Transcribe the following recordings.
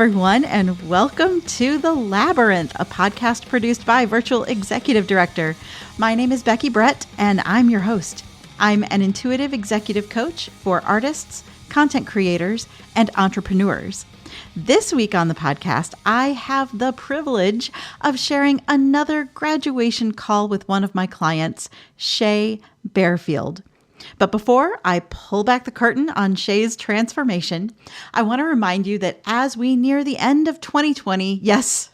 everyone, and welcome to The Labyrinth, a podcast produced by Virtual Executive Director. My name is Becky Brett, and I'm your host. I'm an intuitive executive coach for artists, content creators, and entrepreneurs. This week on the podcast, I have the privilege of sharing another graduation call with one of my clients, Shay Barefield. But before I pull back the curtain on Shay's transformation, I want to remind you that as we near the end of 2020, yes,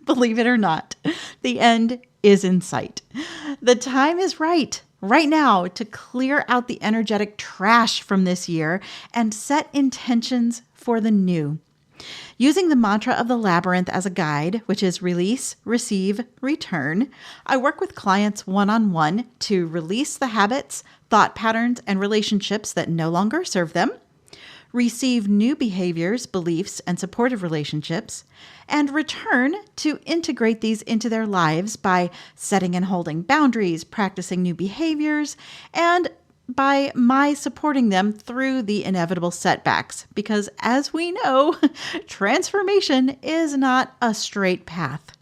believe it or not, the end is in sight. The time is right now to clear out the energetic trash from this year and set intentions for the new. Using the mantra of the labyrinth as a guide, which is release, receive, return, I work with clients one-on-one to release the habits, thought patterns, and relationships that no longer serve them, receive new behaviors, beliefs, and supportive relationships, and return to integrate these into their lives by setting and holding boundaries, practicing new behaviors, and by my supporting them through the inevitable setbacks. Because as we know, transformation is not a straight path.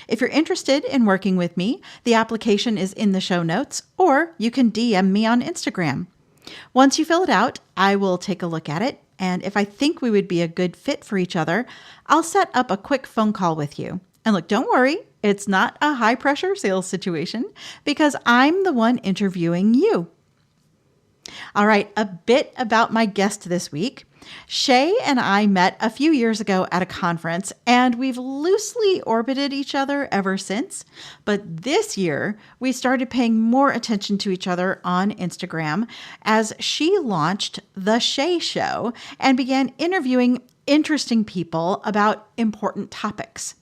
If you're interested in working with me, the application is in the show notes, or you can DM me on Instagram. Once you fill it out, I will take a look at it, and if I think we would be a good fit for each other, I'll set up a quick phone call with you. And look, don't worry, it's not a high-pressure sales situation because I'm the one interviewing you. All right, a bit about my guest this week. Shay and I met a few years ago at a conference, and we've loosely orbited each other ever since. But this year, we started paying more attention to each other on Instagram as she launched The Shay Show and began interviewing interesting people about important topics.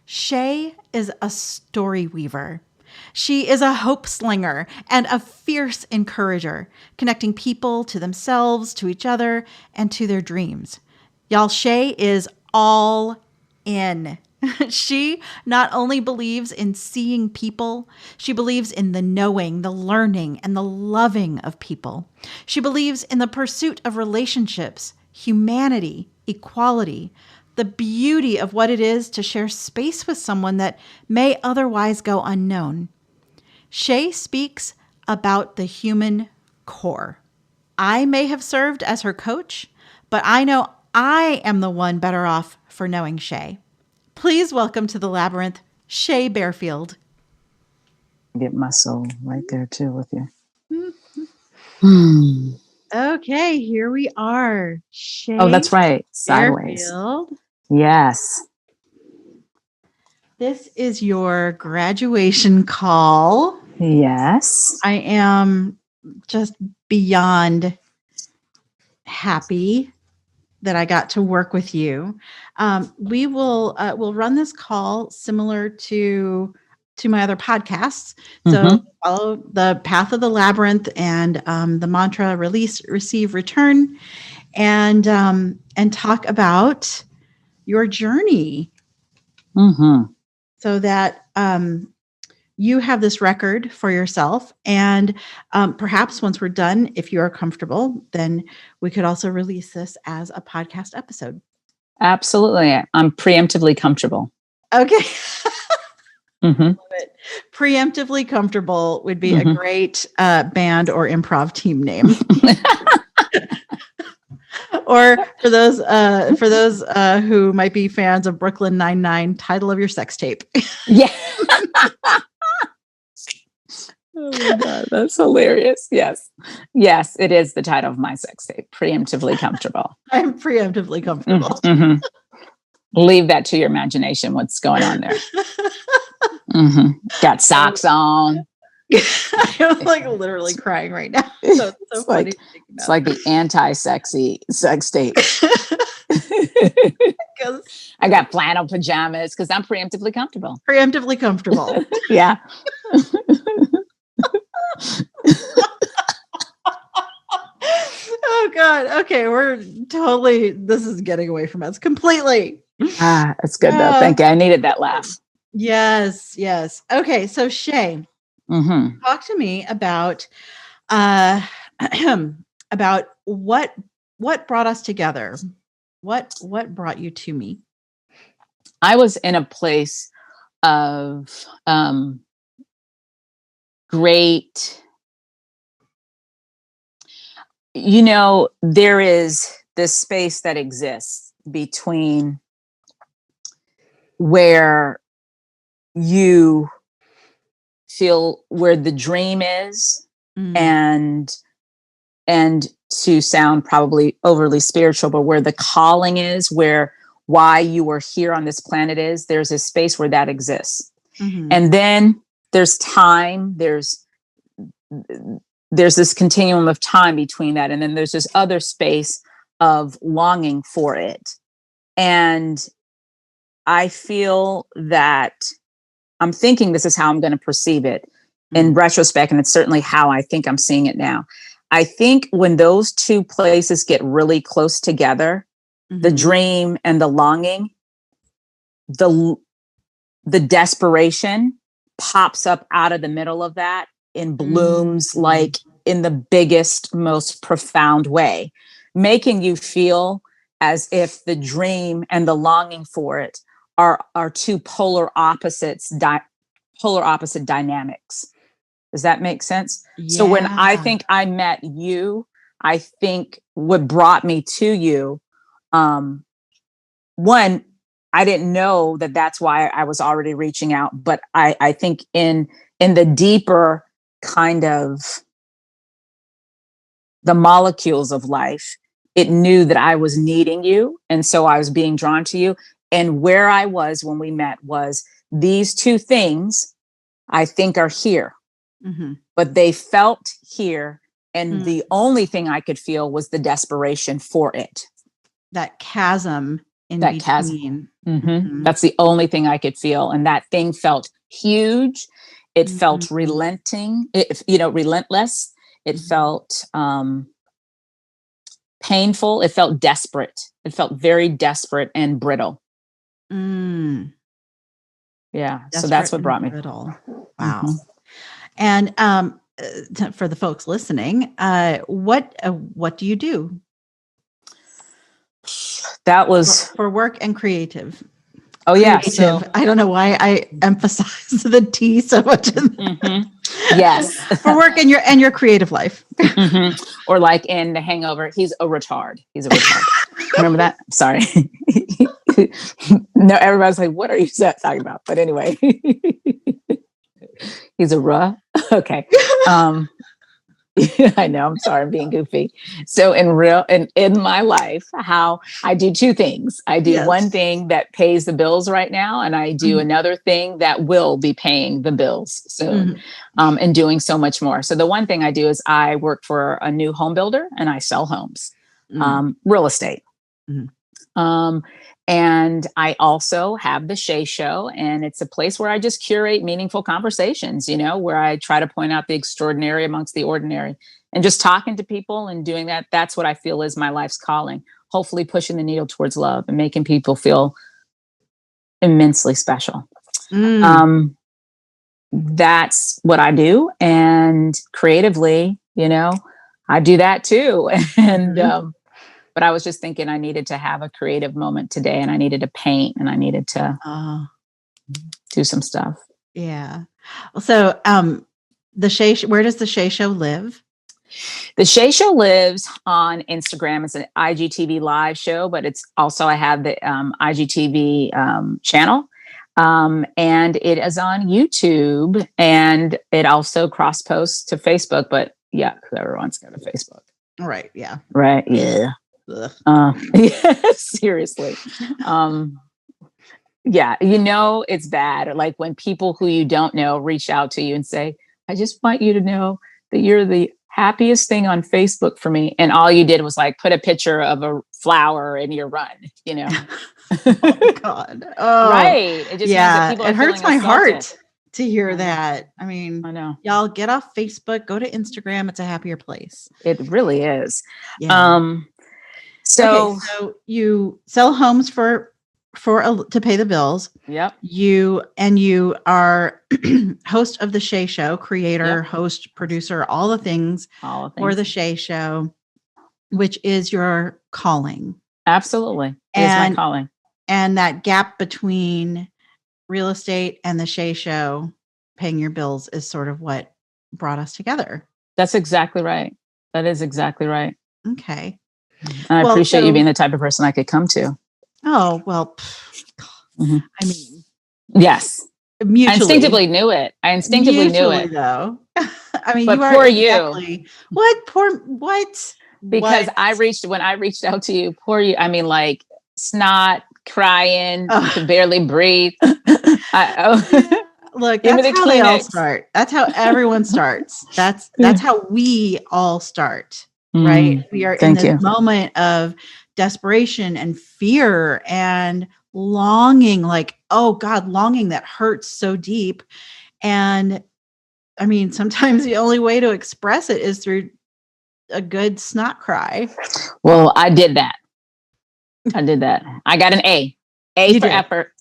Shay is a story weaver. She is a hope slinger and a fierce encourager, connecting people to themselves, to each other, and to their dreams. Y'all, Shay is all in. She not only believes in seeing people, she believes in the knowing, the learning, and the loving of people. She believes in the pursuit of relationships, humanity, equality, the beauty of what it is to share space with someone that may otherwise go unknown. Shay speaks about the human core. I may have served as her coach, but I know I am the one better off for knowing Shay. Please welcome to the Labyrinth, Shay Barefield. Get my soul right there too with you. Okay, here we are. Shay. Oh, that's right. Sideways. Barefield. Yes. This is your graduation call. Yes. I am just beyond happy that I got to work with you. We'll run this call similar to my other podcasts. So follow the path of the labyrinth and the mantra release, receive, return, and talk about your journey so that you have this record for yourself. And perhaps once we're done, if you are comfortable, then we could also release this as a podcast episode. Absolutely. I'm preemptively comfortable. Okay. Love it. Preemptively comfortable would be a great band or improv team name. Or for those who might be fans of Brooklyn Nine-Nine, title of your sex tape. Yeah. Oh my God, that's hilarious. Yes. Yes, it is the title of my sex tape. Preemptively comfortable. I'm preemptively comfortable. Leave that to your imagination, what's going on there. Got socks on. I'm like literally crying right now. So it's so funny. It's like the anti-sexy sex tape. I got flannel pajamas because I'm preemptively comfortable. Preemptively comfortable. Yeah. Oh God. Okay. This is getting away from us completely. That's good though. Thank you. I needed that laugh. Yes. Yes. Okay. So Shay, talk to me about about what brought us together. What brought you to me? I was in a place of great, there is this space that exists between where you feel where the dream is, Mm. and to sound probably overly spiritual, but where the calling is, where why you are here on this planet is, there's a space where that exists. Mm-hmm. And then there's time, there's this continuum of time between that, and then there's this other space of longing for it. And I feel that I'm thinking this is how I'm going to perceive it in retrospect, and it's certainly how I think I'm seeing it now. I think when those two places get really close together, the dream and the longing, the desperation pops up out of the middle of that and blooms like in the biggest, most profound way, making you feel as if the dream and the longing for it are two polar opposite dynamics. Does that make sense? Yeah. So when I think I met you, I think what brought me to you, one, I didn't know that that's why I was already reaching out, but I think in the deeper kind of the molecules of life, it knew that I was needing you, and so I was being drawn to you. And where I was when we met was these two things I think are here, but they felt here. And the only thing I could feel was the desperation for it. That chasm in That between. chasm. That's the only thing I could feel. And that thing felt huge. It felt relentless. It felt painful. It felt desperate. It felt very desperate and brittle. Yeah. Desperate, so that's what brought me. Brittle. Wow. And for the folks listening, what do you do? That was for work and creative. Oh yeah. So I don't know why I emphasize the T so much. Yes. For work and your creative life. Or like in The Hangover, he's a retard. Remember that? Sorry. No, everybody's like, what are you talking about? But anyway, he's a okay. I know. I'm sorry. I'm being goofy. So in my life, how I do two things. I do one thing that pays the bills right now, and I do another thing that will be paying the bills soon, and doing so much more. So the one thing I do is I work for a new home builder, and I sell homes, real estate. And I also have the Shay Show, and it's a place where I just curate meaningful conversations, where I try to point out the extraordinary amongst the ordinary, and just talking to people and doing that. That's what I feel is my life's calling, hopefully pushing the needle towards love and making people feel immensely special. That's what I do. And creatively, I do that too. And, but I was just thinking I needed to have a creative moment today, and I needed to paint, and I needed to do some stuff. Yeah. So, the Shay, where does the Shay Show live? The Shay Show lives on Instagram. It's an IGTV live show, but it's also, I have the IGTV channel, and it is on YouTube, and it also cross posts to Facebook. But yeah, whoever wants to go to Facebook. Right. Yeah. Right. Yeah. Yeah, seriously. Yeah, it's bad. Like when people who you don't know reach out to you and say, I just want you to know that you're the happiest thing on Facebook for me. And all you did was like put a picture of a flower in your run, Oh God. Oh, right. It just means that people are it hurts my assaulted. heart to hear that. I mean, I know. Y'all get off Facebook, go to Instagram. It's a happier place. It really is. Yeah. So you sell homes to pay the bills. Yep. You are host of the Shay Show, creator, host, producer, all the things for the Shay Show, which is your calling. Absolutely. It is my calling. And that gap between real estate and the Shay Show, paying your bills, is sort of what brought us together. That's exactly right. That is exactly right. Okay. And I appreciate you being the type of person I could come to. Oh, well, I mean, yes. Mutually. I instinctively knew it. Knew it. Though. I mean, but you are poor exactly you. What? Because when I reached out to you, poor you. I mean, like snot, crying, you could barely breathe. Look, that's how they all start. That's how everyone starts. That's how we all start, right? We are in this moment of desperation and fear and longing, like, oh God, longing that hurts so deep. And I mean, sometimes the only way to express it is through a good snot cry. Well, I did that. I got an A. Effort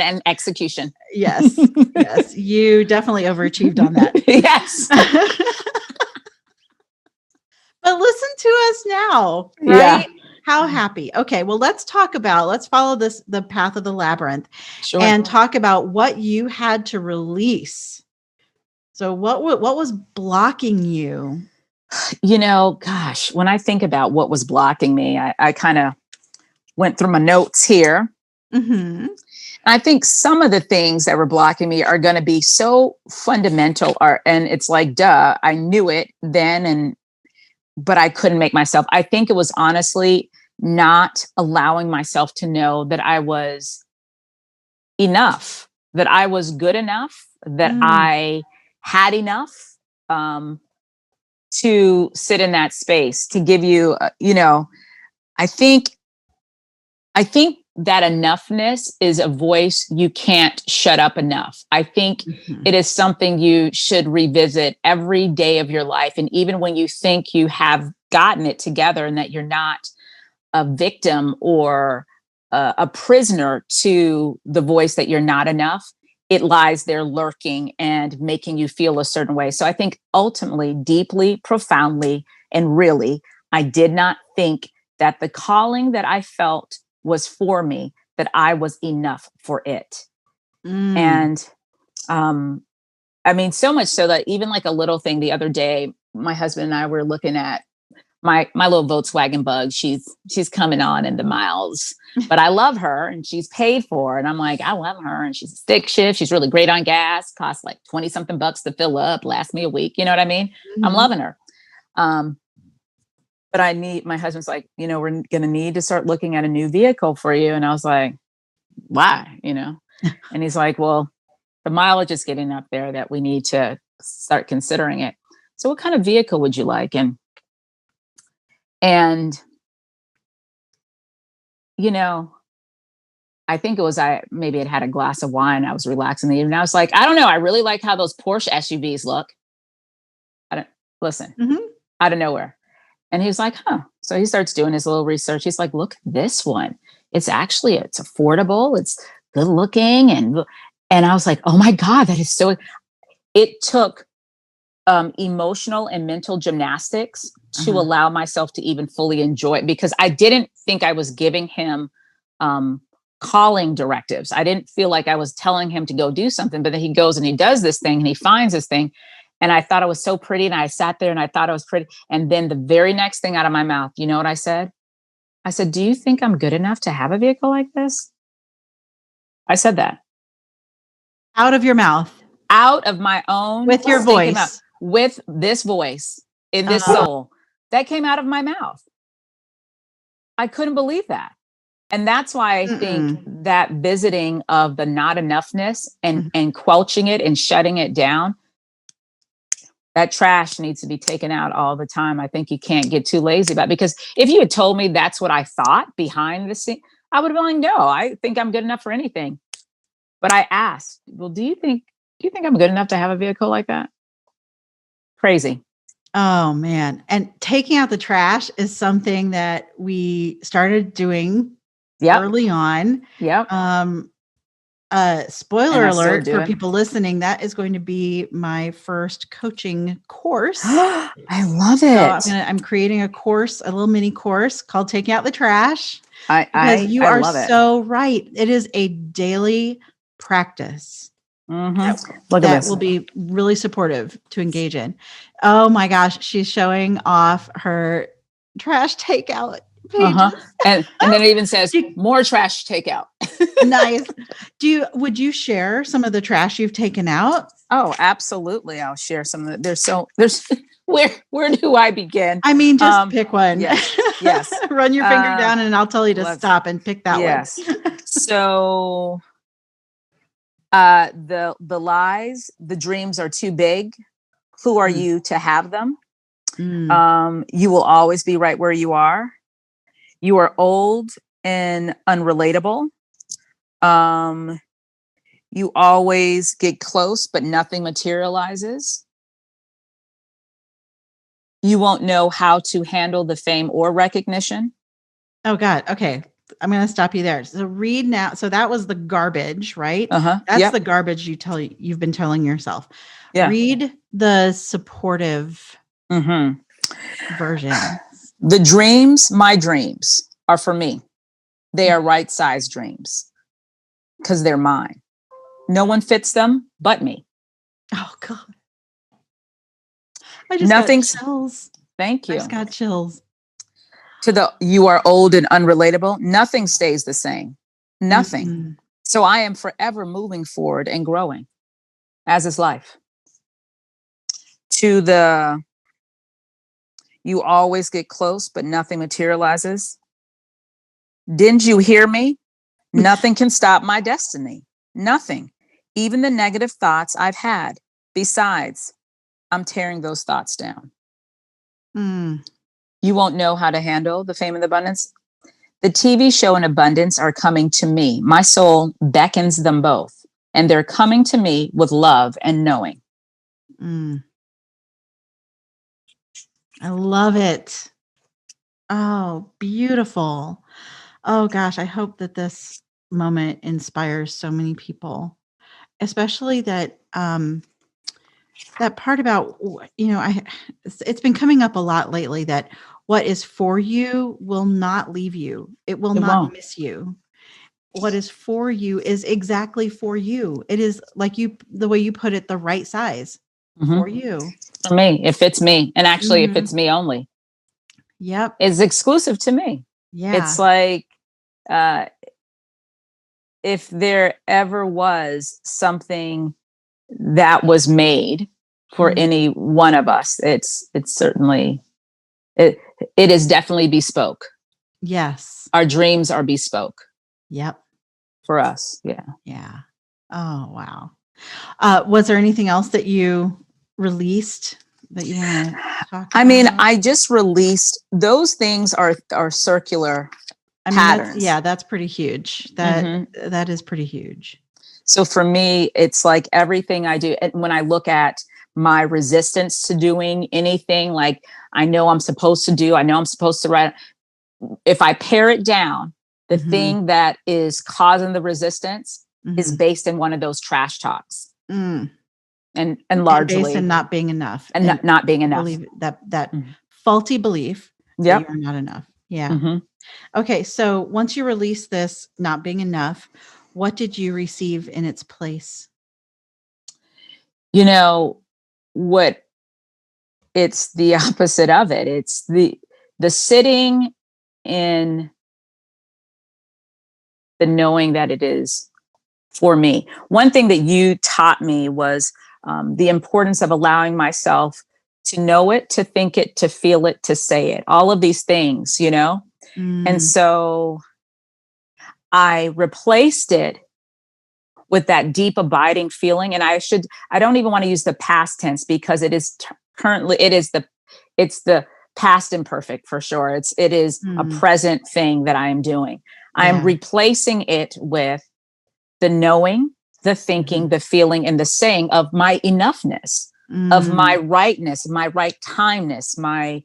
and execution. Yes. Yes. You definitely overachieved on that. Yes. But listen to us now, right? Yeah. How happy. Okay. Well, let's follow the path of the labyrinth and talk about what you had to release. So what was blocking you? Gosh, when I think about what was blocking me, I kind of went through my notes here. Mm-hmm. I think some of the things that were blocking me are going to be so fundamental, and it's like, duh, I knew it then, but I couldn't make myself. I think it was honestly not allowing myself to know that I was enough, that I was good enough, that I had enough to sit in that space, to give you, I think that enoughness is a voice you can't shut up enough. I think it is something you should revisit every day of your life. And even when you think you have gotten it together and that you're not a victim or a prisoner to the voice that you're not enough, it lies there lurking and making you feel a certain way. So I think ultimately, deeply, profoundly, and really, I did not think that the calling that I felt was for me, that I was enough for it. And I mean, so much so that even like a little thing the other day, my husband and I were looking at my little Volkswagen Bug. She's coming on in the miles, but I love her and she's paid for. And I'm like, I love her. And she's a stick shift. She's really great on gas, costs like 20 something bucks to fill up, lasts me a week. You know what I mean? I'm loving her. But my husband's like, we're going to need to start looking at a new vehicle for you. And I was like, why? And he's like, well, the mileage is getting up there that we need to start considering it. So what kind of vehicle would you like? And I think it was, maybe had had a glass of wine. I was relaxing the evening. I was like, I don't know. I really like how those Porsche SUVs look. Out of nowhere. And he was like, huh. So he starts doing his little research. He's like, look at this one. It's affordable. It's good looking. And I was like, oh my God, that is so, it took emotional and mental gymnastics to allow myself to even fully enjoy it, because I didn't think I was giving him calling directives. I didn't feel like I was telling him to go do something, but then he goes and he does this thing and he finds this thing. And I thought it was so pretty. And I sat there and I thought it was pretty. And then the very next thing out of my mouth, you know what I said? I said, do you think I'm good enough to have a vehicle like this? I said that. Out of your mouth. Out of my own. With your voice. With this voice in this soul. That came out of my mouth. I couldn't believe that. And that's why I think that visiting of the not enoughness and quelching it and shutting it down, that trash needs to be taken out all the time. I think you can't get too lazy about it, because if you had told me that's what I thought behind the scene, I would have been like, no, I think I'm good enough for anything. But I asked, well, do you think I'm good enough to have a vehicle like that? Crazy. Oh man. And taking out the trash is something that we started doing early on. Spoiler alert for people listening, that is going to be my first coaching course. I love it. So I'm creating a course, a little mini course called Taking Out the Trash. Because you I are love it. so right. It is a daily practice Look at that this. will be really supportive to engage in. Oh my gosh, she's showing off her trash takeout pages. And then it even says You- more trash takeout. Nice. Would you share some of the trash you've taken out? Oh, absolutely. I'll share some of the, there's where do I begin? I mean, just pick one. Yes. Run your finger down and I'll tell you to stop and pick that one. So the lies, the dreams are too big. Who are you to have them? You will always be right where you are. You are old and unrelatable. You always get close, but nothing materializes. You won't know how to handle the fame or recognition. Oh God. Okay. I'm going to stop you there. So read now. So that was the garbage, right? That's the garbage you've been telling yourself. Yeah. Read the supportive version. The dreams, my dreams, are for me. They are right-sized dreams because they're mine. No one fits them but me. Oh God. I just got chills. Thank you. I just got chills. You are old and unrelatable. Nothing stays the same. Nothing. So I am forever moving forward and growing, as is life. You always get close, but nothing materializes. Didn't you hear me? Nothing can stop my destiny. Nothing. Even the negative thoughts I've had. Besides, I'm tearing those thoughts down. You won't know how to handle the fame and the abundance. The TV show and abundance are coming to me. My soul beckons them both, and they're coming to me with love and knowing. I love it. Oh, beautiful. Oh gosh, I hope that this moment inspires so many people, especially that that part about, it's been coming up a lot lately that what is for you will not leave you. It will not miss you. What is for you is exactly for you. It is like the way you put it, the right size for you. For me, it fits me. And actually it fits me only. Yep. It's exclusive to me. Yeah. It's like, if there ever was something that was made for any one of us, it's certainly, it is definitely bespoke. Yes. Our dreams are bespoke. Yep. For us. Yeah. Yeah. Oh, wow. Was there anything else that you released that you want to talk about? I mean, I just released, those things are circular patterns. That's pretty huge. That is pretty huge. So for me, it's like everything I do. And when I look at my resistance to doing anything, like I know I'm supposed to write, if I pare it down, the thing that is causing the resistance is based in one of those trash talks. And largely based in not being enough. And not being enough. Believe that faulty belief that you're not enough. Yeah. Okay. So once you release this not being enough, what did you receive in its place? You know what? It's the opposite of it. It's the sitting in the knowing that it is for me. One thing that you taught me was the importance of allowing myself to know it, to think it, to feel it, to say it, all of these things, And so I replaced it with that deep abiding feeling. And I don't even want to use the past tense because it is it's the past imperfect for sure. It is a present thing that I am doing. I'm replacing it with the knowing, the thinking, the feeling, and the saying of my enoughness, of my rightness, my right timeness, my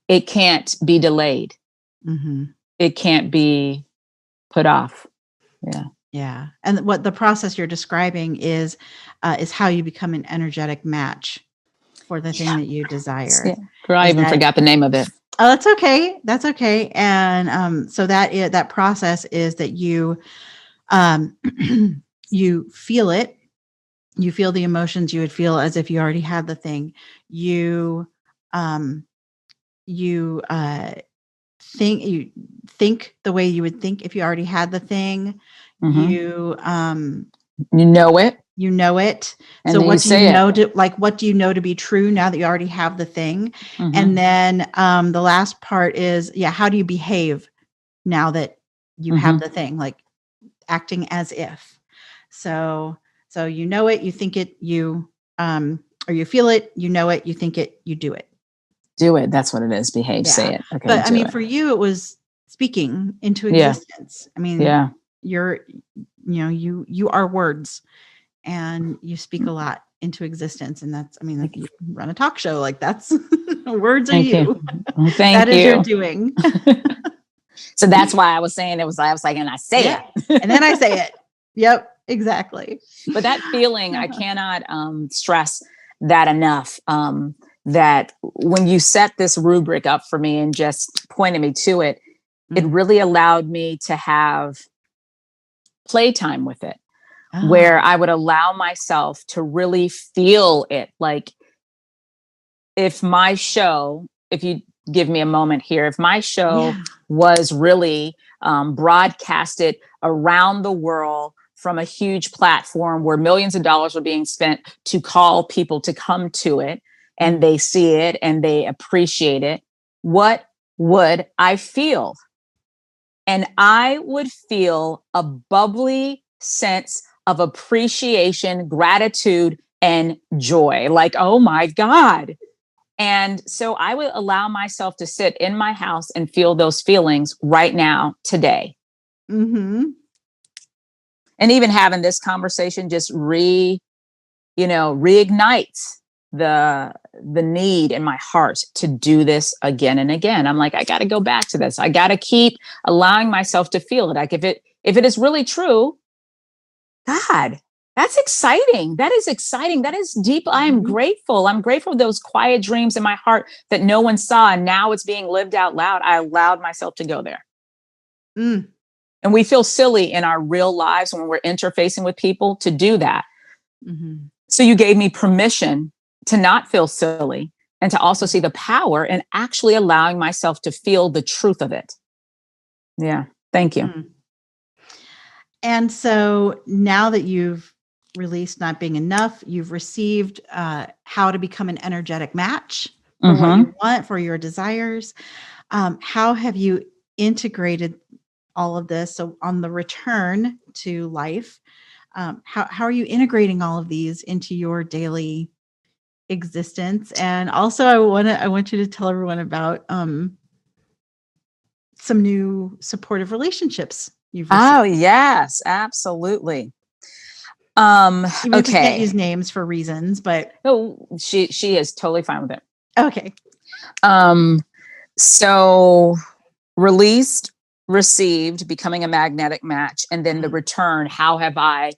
it can't be delayed. It can't be put off. Yeah. Yeah. And what the process you're describing is how you become an energetic match for the thing that you desire. Yeah. Girl, I even forgot the name of it. Oh, that's okay. That's okay. And so that process is that um, you feel it. You feel the emotions you would feel as if you already had the thing. You um, you think the way you would think if you already had the thing. Mm-hmm. You know it, you know it. and So then you what do you say know it. what do you know to be true now that you already have the thing? Mm-hmm. And then the last part is, how do you behave now that you have the thing, like acting as if. So you know it, you think it, or you feel it, you know it, you think it, you do it. Do it. That's what it is. Behave, Yeah. say it. Okay, But I do mean, it. for you, it was speaking into Yeah. existence. I mean, Yeah. you are words, and you speak a lot into existence. And that's, I mean, you run a talk show, like that's words are Thank you. you. Thank That is your you. doing. So that's why I was saying I was like, and I say Yeah. it. And then I say it. Yep, exactly. But that feeling, I cannot stress that enough. That when you set this rubric up for me and just pointed me to it, it really allowed me to have playtime with it, where Oh, I would allow myself to really feel it. Like if my show, if you give me a moment here, if my show yeah. was really broadcasted around the world from a huge platform where millions of dollars were being spent to call people to come to it, and they see it and they appreciate it, what would I feel? And I would feel a bubbly sense of appreciation, gratitude, and joy. Like, oh my God. And so I would allow myself to sit in my house and feel those feelings right now, today. Mm-hmm. And even having this conversation just reignites the need in my heart to do this again and again. I'm like, I got to go back to this. I got to keep allowing myself to feel it. Like if it is really true, God, that's exciting. That is exciting. That is deep. I am Mm-hmm. grateful. I'm grateful for those quiet dreams in my heart that no one saw. And now it's being lived out loud. I allowed myself to go there. Mm. And we feel silly in our real lives when we're interfacing with people to do that. Mm-hmm. So you gave me permission to not feel silly and to also see the power in actually allowing myself to feel the truth of it. Yeah. Thank you. Mm. And so now that you've released Not Being Enough, you've received how to become an energetic match for what you want, for your desires. How have you integrated all of this? So on the return to life, how are you integrating all of these into your daily existence? And also, I want you to tell everyone about some new supportive relationships you've received. Oh, yes, absolutely. Even if we can't Okay. use names for reasons, but Oh, she is totally fine with it. okay. Um, so released, received, becoming a magnetic match, and then the return. How have I?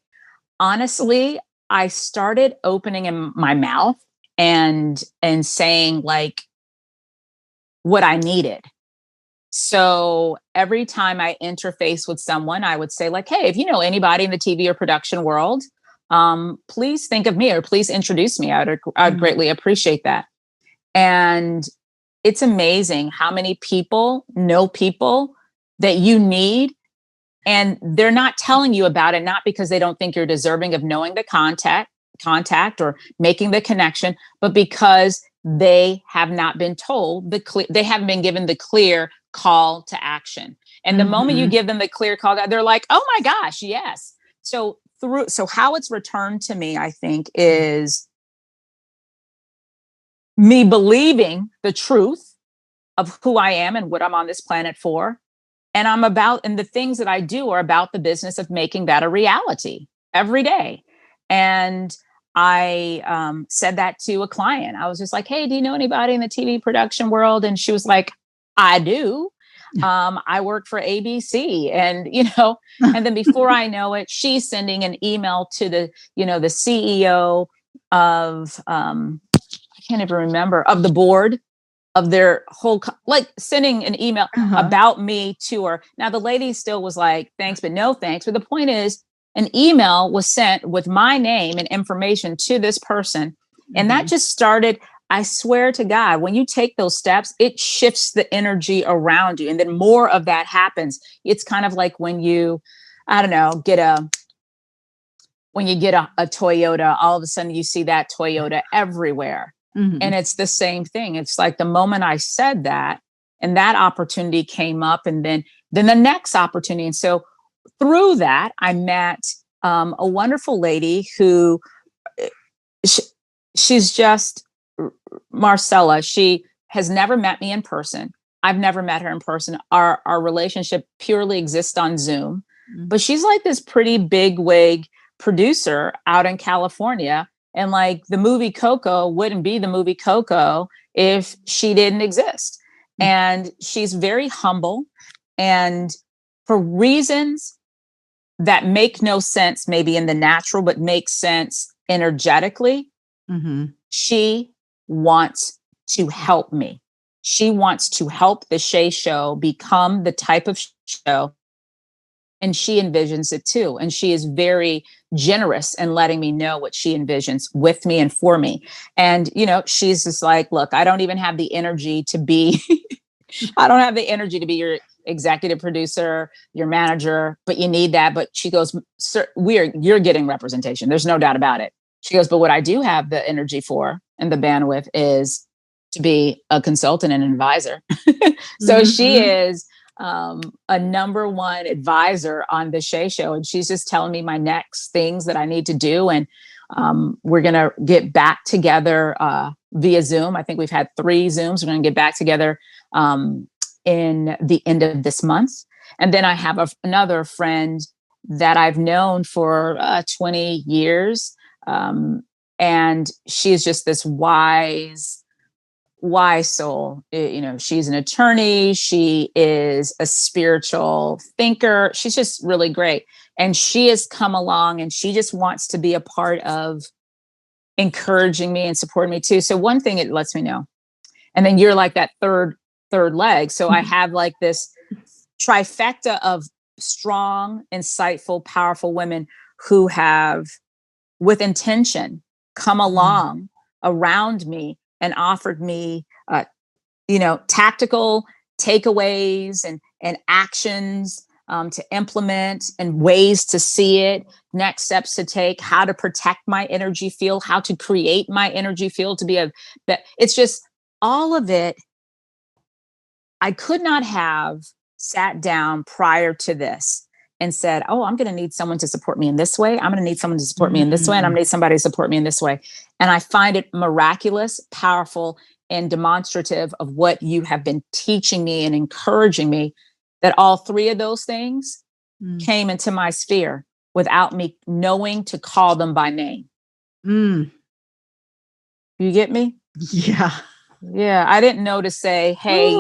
Honestly, I started opening in my mouth and saying like what I needed. So every time I interface with someone, I would say like, "Hey, if you know anybody in the TV or production world, please think of me or please introduce me. I'd greatly appreciate that." And it's amazing how many people know people that you need, and they're not telling you about it, not because they don't think you're deserving of knowing the contact or making the connection, but because they have not been told they haven't been given the clear call to action. And the moment you give them the clear call, they're like, oh my gosh, yes. So how it's returned to me, I think, is me believing the truth of who I am and what I'm on this planet for. And the things that I do are about the business of making that a reality every day. And I said that to a client. I was just like, hey, do you know anybody in the TV production world? And she was like, I do. I work for ABC. And then before I know it, she's sending an email to the CEO of, I can't even remember, of the board of their whole, like sending an email about me to her. Now the lady still was like, thanks, but no thanks. But the point is, an email was sent with my name and information to this person. And that just started, I swear to God, when you take those steps, it shifts the energy around you. And then more of that happens. It's kind of like when you, I don't know, when you get a Toyota, all of a sudden you see that Toyota everywhere. And it's the same thing. It's like the moment I said that and that opportunity came up, and then the next opportunity. And so through that, I met a wonderful lady who she's just Marcella. She has never met me in person. I've never met her in person. Our relationship purely exists on Zoom, but she's like this pretty big wig producer out in California. And like the movie Coco wouldn't be the movie Coco if she didn't exist. And she's very humble, and for reasons that make no sense, maybe in the natural, but make sense energetically, she wants to help me. She wants to help the Shay Show become the type of show. And she envisions it too. And she is very generous in letting me know what she envisions with me and for me. And, you know, she's just like, look, I don't even have the energy to be, I don't have the energy to be your executive producer, your manager, but you need that. But she goes, sir, you're getting representation. There's no doubt about it. She goes, but what I do have the energy for and the bandwidth is to be a consultant and an advisor. So she is a number one advisor on the Shay Show. And she's just telling me my next things that I need to do. And we're going to get back together via Zoom. I think we've had 3 Zooms. We're going to get back together in the end of this month. And then I have another friend that I've known for 20 years. And she's just this wise soul. You know, she's an attorney. She is a spiritual thinker. She's just really great. And she has come along, and she just wants to be a part of encouraging me and supporting me too. So one thing it lets me know. And then you're like that third leg. So I have like this trifecta of strong, insightful, powerful women who have, with intention, come along around me and offered me, tactical takeaways and actions to implement, and ways to see it, next steps to take, how to protect my energy field, how to create my energy field to be it's just all of it. I could not have sat down prior to this and said, oh, I'm going to need someone to support me in this way. I'm going to need someone to support me in this way. And I'm going to need somebody to support me in this way. And I find it miraculous, powerful, and demonstrative of what you have been teaching me and encouraging me, that all 3 of those things came into my sphere without me knowing to call them by name. You get me? Yeah. Yeah. I didn't know to say, hey,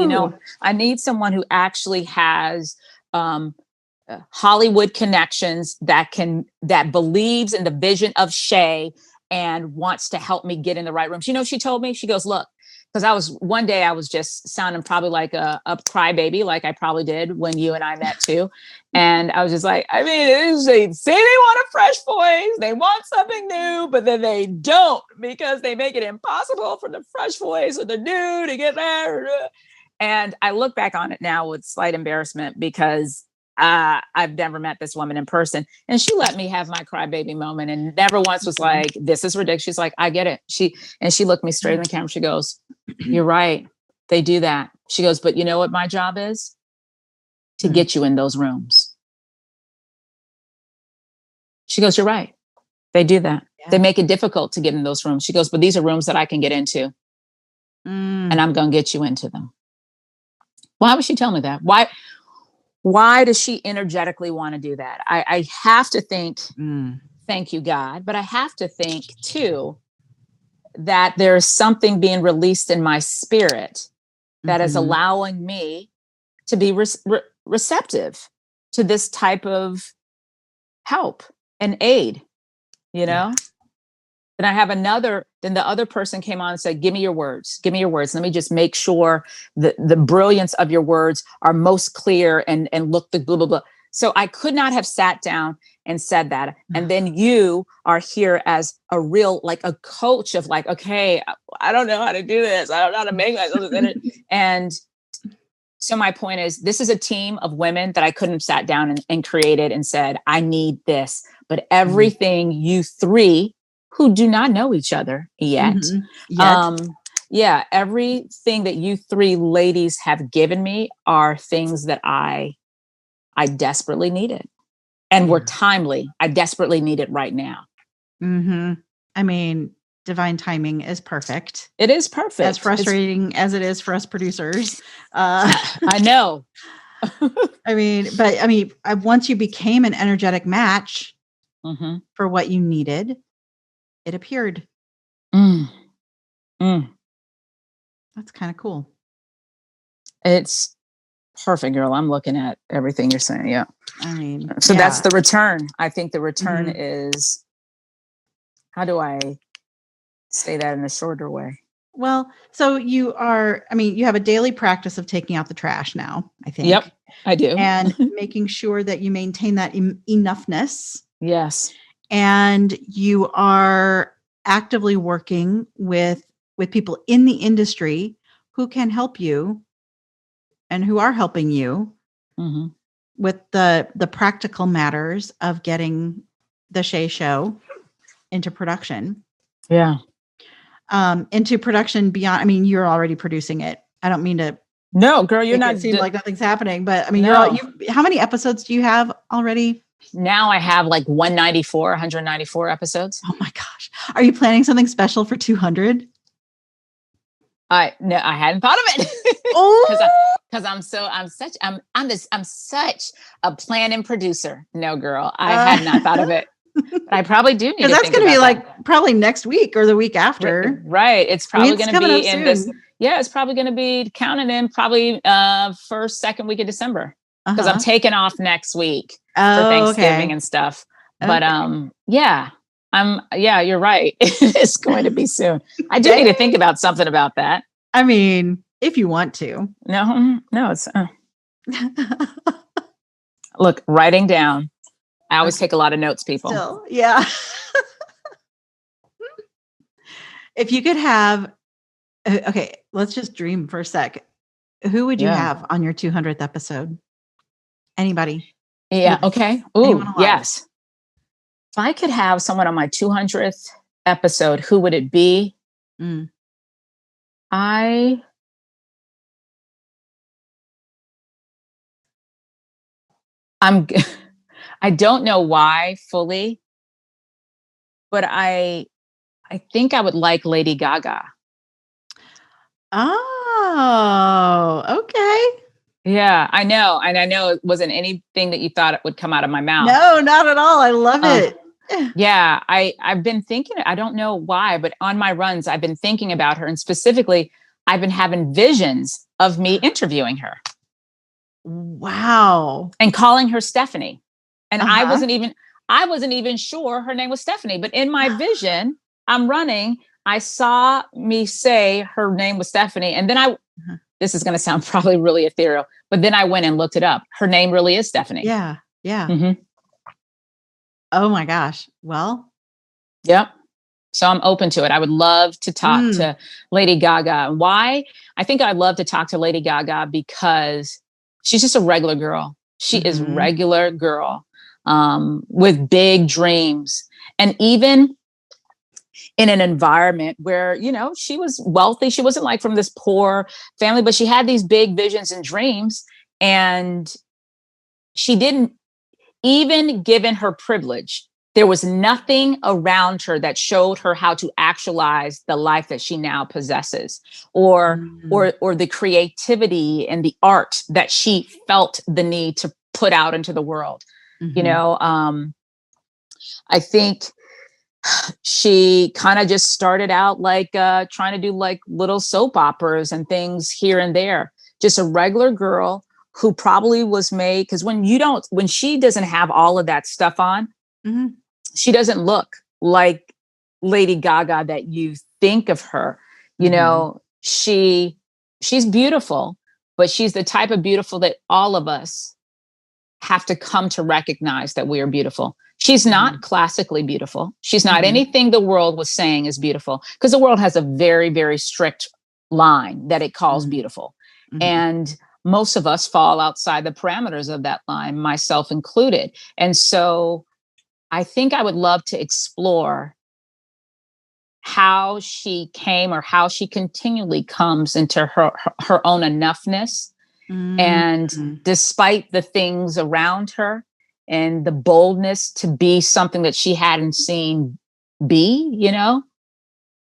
I need someone who actually has Hollywood connections that believes in the vision of Shay and wants to help me get in the right rooms. She told me, she goes, look, because one day I was just sounding probably like a crybaby, like I probably did when you and I met too. And I was just like, I mean, they say they want a fresh voice, they want something new, but then they don't, because they make it impossible for the fresh voice or the new to get there. And I look back on it now with slight embarrassment, because I've never met this woman in person, and she let me have my crybaby moment, and never once was like, this is ridiculous. She's like, I get it. She looked me straight in the camera. She goes, you're right. They do that. She goes, but you know what my job is? To get you in those rooms. She goes, you're right. They do that. Yeah. They make it difficult to get in those rooms. She goes, but these are rooms that I can get into, and I'm going to get you into them. Why would she tell me that? Why does she energetically want to do that? I have to think, thank you, God, but I have to think too, that there's something being released in my spirit that is allowing me to be receptive to this type of help and aid, Then I have another, then the other person came on and said, give me your words. Give me your words. Let me just make sure the brilliance of your words are most clear and look the blah, blah, blah. So I could not have sat down and said that. And then you are here as a real, like a coach of like, okay, I don't know how to do this. I don't know how to make myself. And so my point is, this is a team of women that I couldn't have sat down and created and said, I need this. But everything you three who do not know each other yet. Yeah, everything that you three ladies have given me are things that I desperately needed and were timely. I desperately need it right now. I mean, divine timing is perfect. It is perfect. As frustrating as it is for us producers. I know. Once you became an energetic match for what you needed, it appeared. That's kind of cool. It's perfect, girl. I'm looking at everything you're saying. Yeah. That's the return. I think the return is, how do I say that in a shorter way? Well, so you have a daily practice of taking out the trash now, I think. Yep, I do. And making sure that you maintain that enoughness. Yes. And you are actively working with people in the industry who can help you and who are helping you with the practical matters of getting the Shay Show into production. Yeah. Into production beyond, you're already producing it. I don't mean to. No, girl, you're not. It seems like nothing's happening, but how many episodes do you have already? Now I have like 194 episodes. Oh my gosh. Are you planning something special for 200? I hadn't thought of it. Oh, because I'm such a planning producer. No, girl, I had not thought of it. But I probably do need to think about that. Because that's going to be probably next week or the week after. Right. It's probably going to be in this. Yeah, it's probably going to be counted in probably first, second week of December. Because I'm taking off next week for Thanksgiving and stuff. But you're right. It's going to be soon. I do need to think about something about that. If you want to. No, it's look, writing down. I always take a lot of notes, people. Still, yeah. If you could have, let's just dream for a sec. Who would you have on your 200th episode? Anybody? Yeah. Okay. Ooh, yes. If I could have someone on my 200th episode, who would it be? I don't know why fully, but I think I would like Lady Gaga. Oh, okay. Yeah, I know. And I know it wasn't anything that you thought it would come out of my mouth. No, not at all. I love it. Yeah, I've been thinking, I don't know why, but on my runs, I've been thinking about her. And specifically, I've been having visions of me interviewing her. Wow. And calling her Stephanie. And I wasn't even sure her name was Stephanie. But in my vision, I'm running. I saw me say her name was Stephanie. And then this is going to sound probably really ethereal, but then I went and looked it up. Her name really is Stephanie. Yeah. Yeah. Oh my gosh. Well. Yep. So I'm open to it. I would love to talk to Lady Gaga. Why? I think I'd love to talk to Lady Gaga because she's just a regular girl. She is regular girl with big dreams. And even in an environment where, she was wealthy. She wasn't like from this poor family, but she had these big visions and dreams. And she didn't, even given her privilege, there was nothing around her that showed her how to actualize the life that she now possesses, or the creativity and the art that she felt the need to put out into the world. I think she kind of just started out like trying to do like little soap operas and things here and there. Just a regular girl who probably was made, because when she doesn't have all of that stuff on, she doesn't look like Lady Gaga that you think of her. You Mm-hmm. know, she's beautiful, but she's the type of beautiful that all of us have to come to recognize that we are beautiful. She's not classically beautiful. She's not anything the world was saying is beautiful, because the world has a very, very strict line that it calls beautiful. And most of us fall outside the parameters of that line, myself included. And so I think I would love to explore how she came, or how she continually comes into her own enoughness. And despite the things around her and the boldness to be something that she hadn't seen be, you know,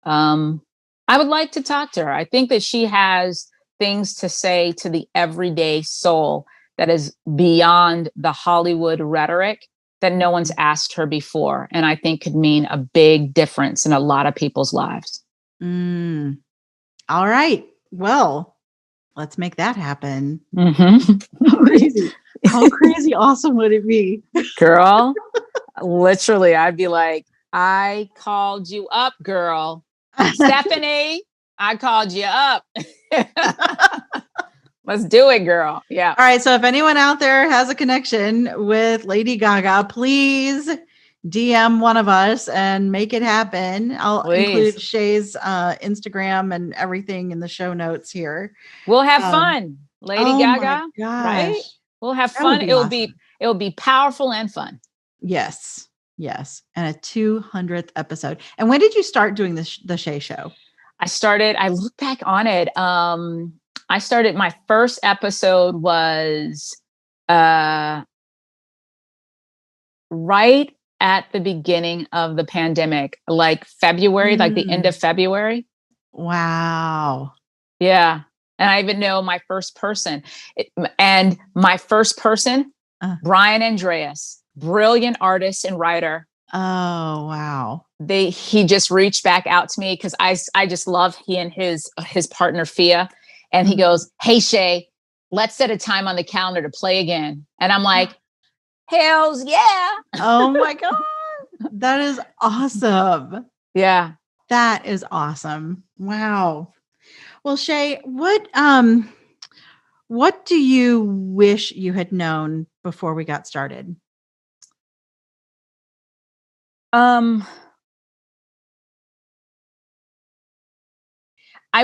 I would like to talk to her. I think that she has things to say to the everyday soul that is beyond the Hollywood rhetoric that no one's asked her before. And I think could mean a big difference in a lot of people's lives. All right. Well, let's make that happen. How crazy awesome would it be? Girl, literally, I'd be like, I called you up, girl. Stephanie, I called you up. Let's do it, girl. Yeah. All right. So if anyone out there has a connection with Lady Gaga, please DM one of us and make it happen. I'll include Shay's Instagram and everything in the show notes here. We'll have fun. Lady Gaga, right? We'll have fun. It'll be powerful and fun. Yes. Yes. And a 200th episode. And when did you start doing the Shay Show? I look back on it. I started, my first episode was right at the beginning of the pandemic, like February, like the end of February. Wow. Yeah. And I even know my first person. Brian Andreas, brilliant artist and writer. Oh, wow. He just reached back out to me because I just love he and his partner Fia. And he goes, "Hey, Shay, let's set a time on the calendar to play again." And I'm like, hells yeah. Oh my God. That is awesome. Yeah. That is awesome. Wow. Well, Shay, what do you wish you had known before we got started? I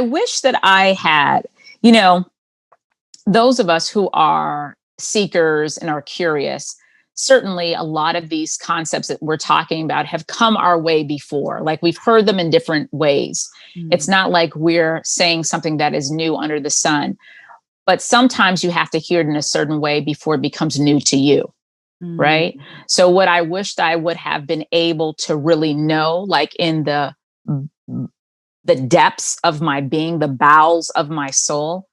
wish that I had, those of us who are seekers and are curious, certainly a lot of these concepts that we're talking about have come our way before. Like we've heard them in different ways. It's not like we're saying something that is new under the sun, but sometimes you have to hear it in a certain way before it becomes new to you. Right. So what I wished I would have been able to really know, like in the depths of my being, the bowels of my soul,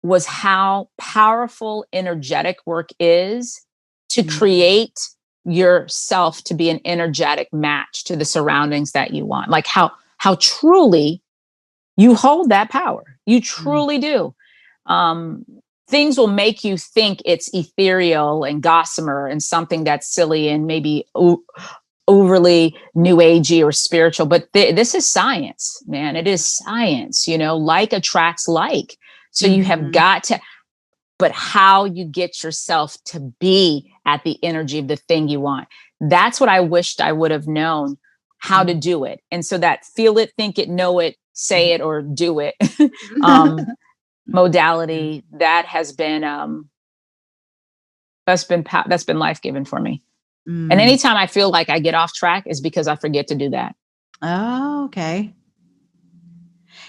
was how powerful energetic work is to create yourself to be an energetic match to the surroundings that you want. Like how truly you hold that power. You truly do. Things will make you think it's ethereal and gossamer and something that's silly and maybe overly new agey or spiritual, but this is science, man. It is science, like attracts like. So you have got to, but how you get yourself to be at the energy of the thing you want. That's what I wished I would have known how to do it. And so that feel it, think it, know it, say it, or do it. Modality that has been that's been life-giving for me. And anytime I feel like I get off track is because I forget to do that. Oh, okay.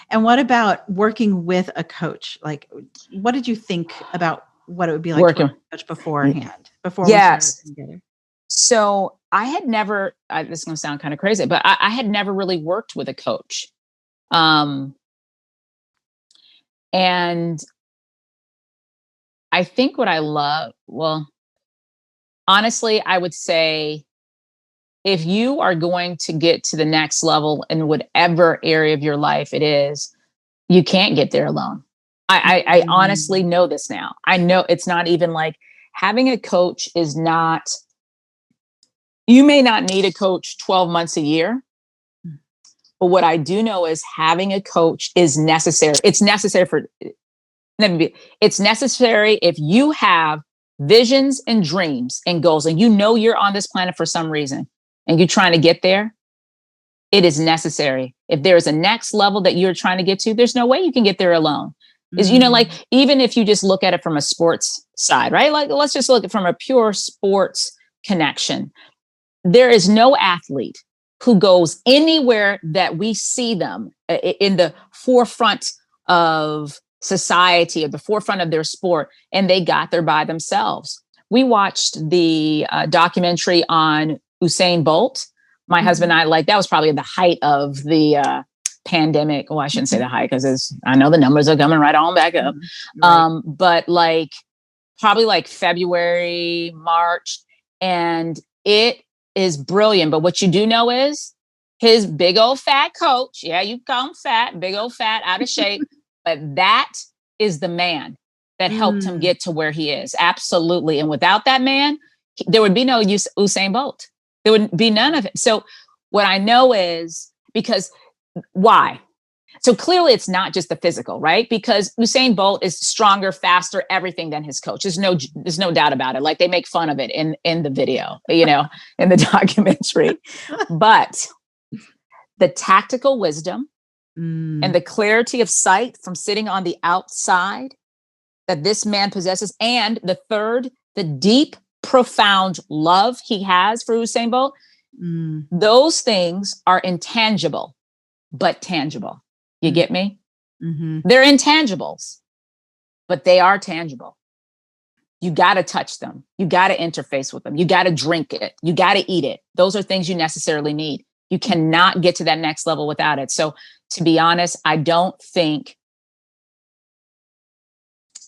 And what about working with a coach? Like, what did you think about what it would be like to work with a coach beforehand, before we started together? So I had never, this is going to sound kind of crazy, but I had never really worked with a coach. And I think what I love, honestly, I would say if you are going to get to the next level in whatever area of your life it is, you can't get there alone. I honestly know this now. I know it's not even like having a coach is not, you may not need a coach 12 months a year, But what I do know is having a coach is necessary. It's necessary it's necessary if you have visions and dreams and goals, and you know you're on this planet for some reason and you're trying to get there. It is necessary. If there is a next level that you're trying to get to, there's no way you can get there alone. Is, like, even if you just look at it from a sports side, right? Like, let's just look at it from a pure sports connection. There is no athlete who goes anywhere that we see them in the forefront of society, at the forefront of their sport, and they got there by themselves. We watched the documentary on Usain Bolt. My husband and I, like, that was probably the height of the pandemic. Well, I shouldn't say the height, because I know the numbers are coming right on back up. Right. But like probably like February, March, and it is brilliant. But what you do know is his big old fat coach. Yeah, you call him fat, big old fat, out of shape. But that is the man that helped him get to where he is. Absolutely. And without that man, there would be no Usain Bolt. There would be none of it. So what I know is, because why? So clearly it's not just the physical, right? Because Usain Bolt is stronger, faster, everything than his coach. There's no doubt about it. Like, they make fun of it in the video, in the documentary. But the tactical wisdom and the clarity of sight from sitting on the outside that this man possesses, and the third, the deep, profound love he has for Usain Bolt, those things are intangible, but tangible. You get me? Mm-hmm. They're intangibles, but they are tangible. You got to touch them. You got to interface with them. You got to drink it. You got to eat it. Those are things you necessarily need. You cannot get to that next level without it. So, to be honest, I don't think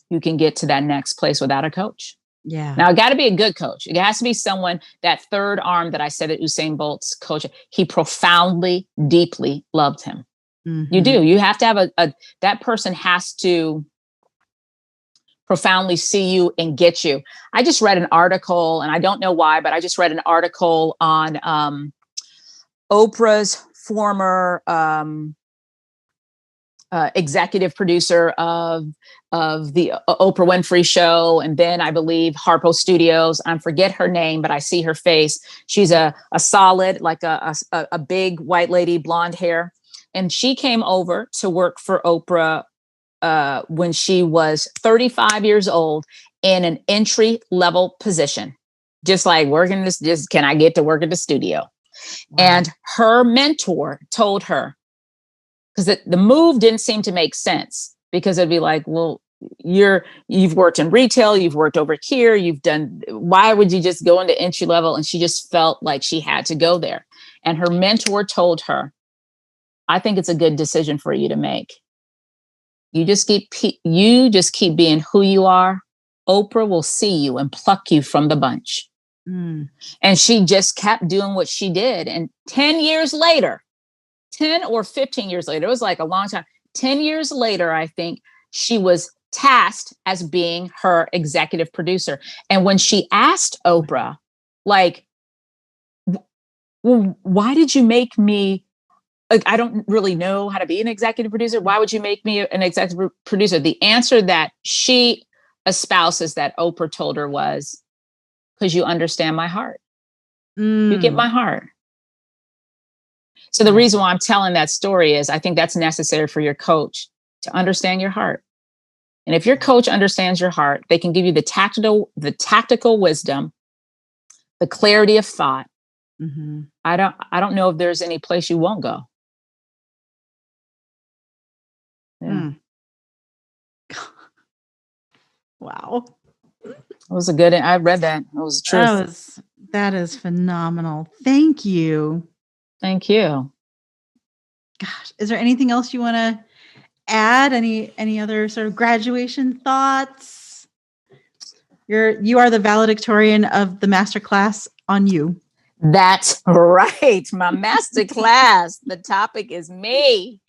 you can get to that next place without a coach. Yeah. Now, it got to be a good coach. It has to be someone, that third arm that I said that Usain Bolt's coach, he profoundly, deeply loved him. Mm-hmm. You do. You have to have that person has to profoundly see you and get you. I just read an article, and I don't know why, but I just read an article on Oprah's former executive producer of the Oprah Winfrey Show, and then I believe Harpo Studios. I forget her name, but I see her face. She's a solid, like a big white lady, blonde hair, and she came over to work for Oprah when she was 35 years old in an entry level position, just like working this. Just, can I get to work at the studio? Wow. And her mentor told her, because the move didn't seem to make sense, because it'd be like, well, you've worked in retail, you've worked over here, why would you just go into entry level? And she just felt like she had to go there. And her mentor told her, I think it's a good decision for you to make. You just keep being who you are. Oprah will see you and pluck you from the bunch. And she just kept doing what she did. And 10 years later, 10 or 15 years later, it was like a long time. 10 years later, I think she was tasked as being her executive producer. And when she asked Oprah, like, well, why did you make me, like, I don't really know how to be an executive producer. Why would you make me an executive producer? The answer that she espouses that Oprah told her was, because you understand my heart. You get my heart. So the reason why I'm telling that story is I think that's necessary for your coach to understand your heart. And if your coach understands your heart, they can give you the tactical wisdom, the clarity of thought. Mm-hmm. I don't know if there's any place you won't go. Yeah. Wow. It was I read that. It was true. That is phenomenal. Thank you. Thank you. Gosh, is there anything else you want to add? Any other sort of graduation thoughts? You are the valedictorian of the masterclass on you. That's right. My masterclass. The topic is me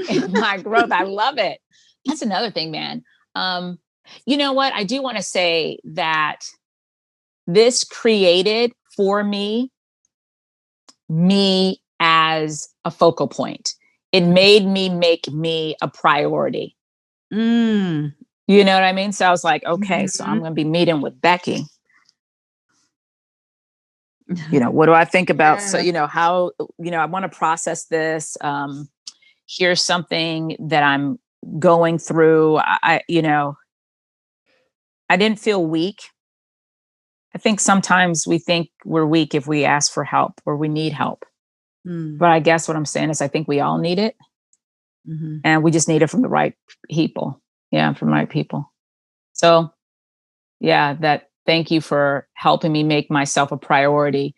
and my growth. I love it. That's another thing, man. You know what? I do want to say that this created for me as a focal point. it made me make me a priority. Mm. You know what I mean? So I was like, okay, so I'm Mhm. going to be meeting with Becky. What do I think about? So, Yeah. how, I want to process this. Here's something that I'm going through. I didn't feel weak. I think sometimes we think we're weak if we ask for help or we need help. Mm. But I guess what I'm saying is I think we all need it. Mhm. And we just need it from the right people. Yeah, from the right people. So, yeah, thank you for helping me make myself a priority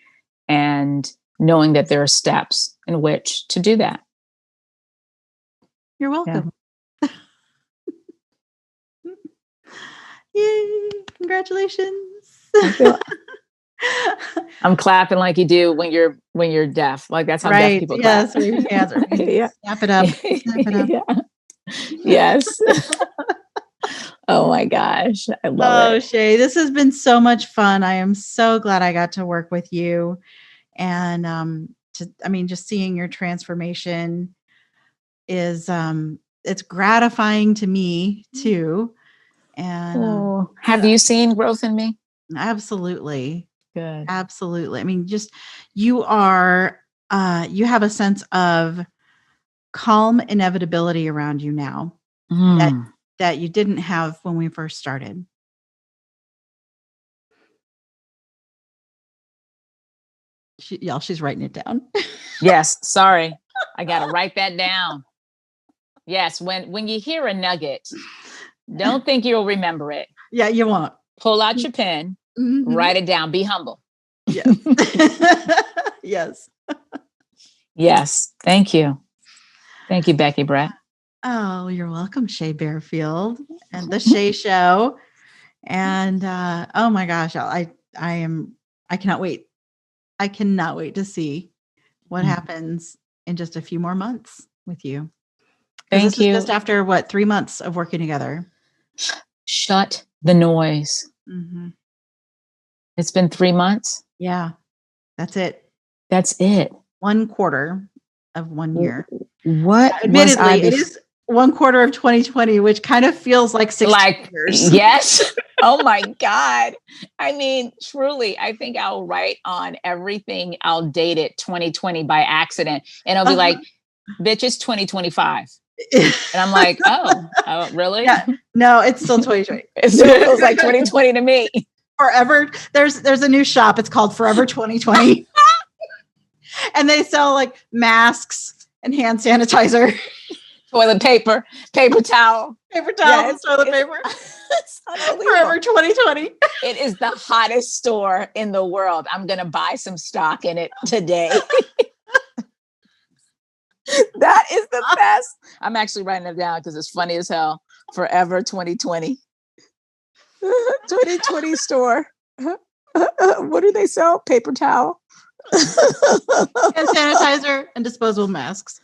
and knowing that there are steps in which to do that. You're Yeah. welcome. Yay! Congratulations. I'm clapping like you do when you're deaf. Like that's how deaf Right. people clap. Yes. Wave your hands. Or Yeah. snap it up. Snap it up. Yeah. Yes. Oh my gosh. I love Oh, it. Shay, this has been so much fun. I am so glad I got to work with you. And just seeing your transformation is it's gratifying to me too. And Have you seen growth in me? absolutely. Good. Absolutely. I mean, just you are you have a sense of calm inevitability around you now that you didn't have when we first started. She's writing it down. Yes. Sorry. I got to write that down. Yes. When you hear a nugget, don't think you'll remember it. Yeah, you won't. Pull out your pen, write it down, be humble. Yes. Yes. Yes. Thank you. Thank you, Becky Brett. Oh, you're welcome, Shay Barefield and the Shay Show. And oh my gosh, I cannot wait. I cannot wait to see what happens in just a few more months with you. Because this is just after 3 months of working together. Shut the noise. Mm-hmm. It's been 3 months. Yeah, that's it. That's it. 1/4 of 1 year. What? Admittedly, it is 1/4 of 2020, which kind of feels like 6 years. Yes. Oh my God. I mean, truly, I think I'll write on everything. I'll date it 2020 by accident. And I'll be like, bitch, it's 2025. And I'm like, oh, really? Yeah. No, it's still 2020. It still feels like 2020 to me. Forever. There's a new shop. It's called Forever 2020. And they sell like masks and hand sanitizer. Toilet paper, paper towel. And toilet paper. Forever 2020. It is the hottest store in the world. I'm going to buy some stock in it today. That is the best. I'm actually writing it down because it's funny as hell. Forever 2020. 2020 store. What do they sell? Paper towel. Hand sanitizer and disposable masks.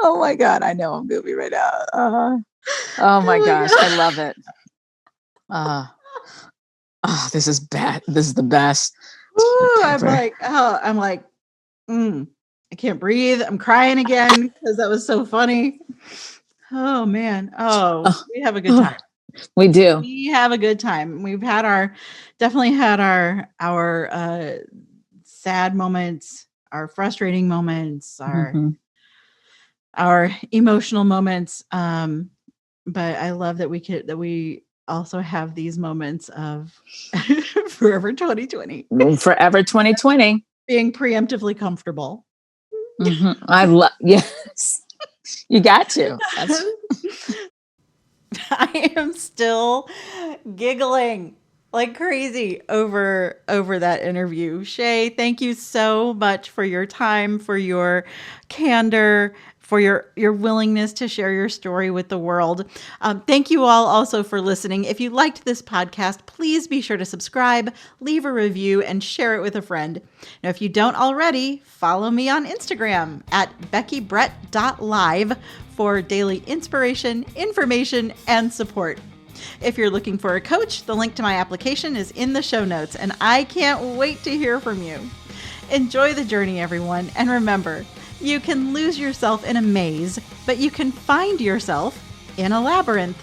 Oh my God. I know I'm goopy right now. Oh my gosh. God. I love it. This is bad. This is the best. Ooh, I'm like, I can't breathe. I'm crying again because that was so funny. Oh man. We have a good time. We do. We have a good time. We've definitely had our sad moments, our frustrating moments, our emotional moments. But I love that we also have these moments of Forever 2020. Forever 2020. Being preemptively comfortable. Yes. You got to. I am still giggling like crazy over that interview. Shay, thank you so much for your time, for your candor, for your willingness to share your story with the world. Thank you all also for listening. If you liked this podcast, please be sure to subscribe, leave a review, and share it with a friend. Now, if you don't already, follow me on Instagram at beckybrett.live for daily inspiration, information, and support. If you're looking for a coach, the link to my application is in the show notes, and I can't wait to hear from you. Enjoy the journey, everyone. And remember, you can lose yourself in a maze, but you can find yourself in a labyrinth.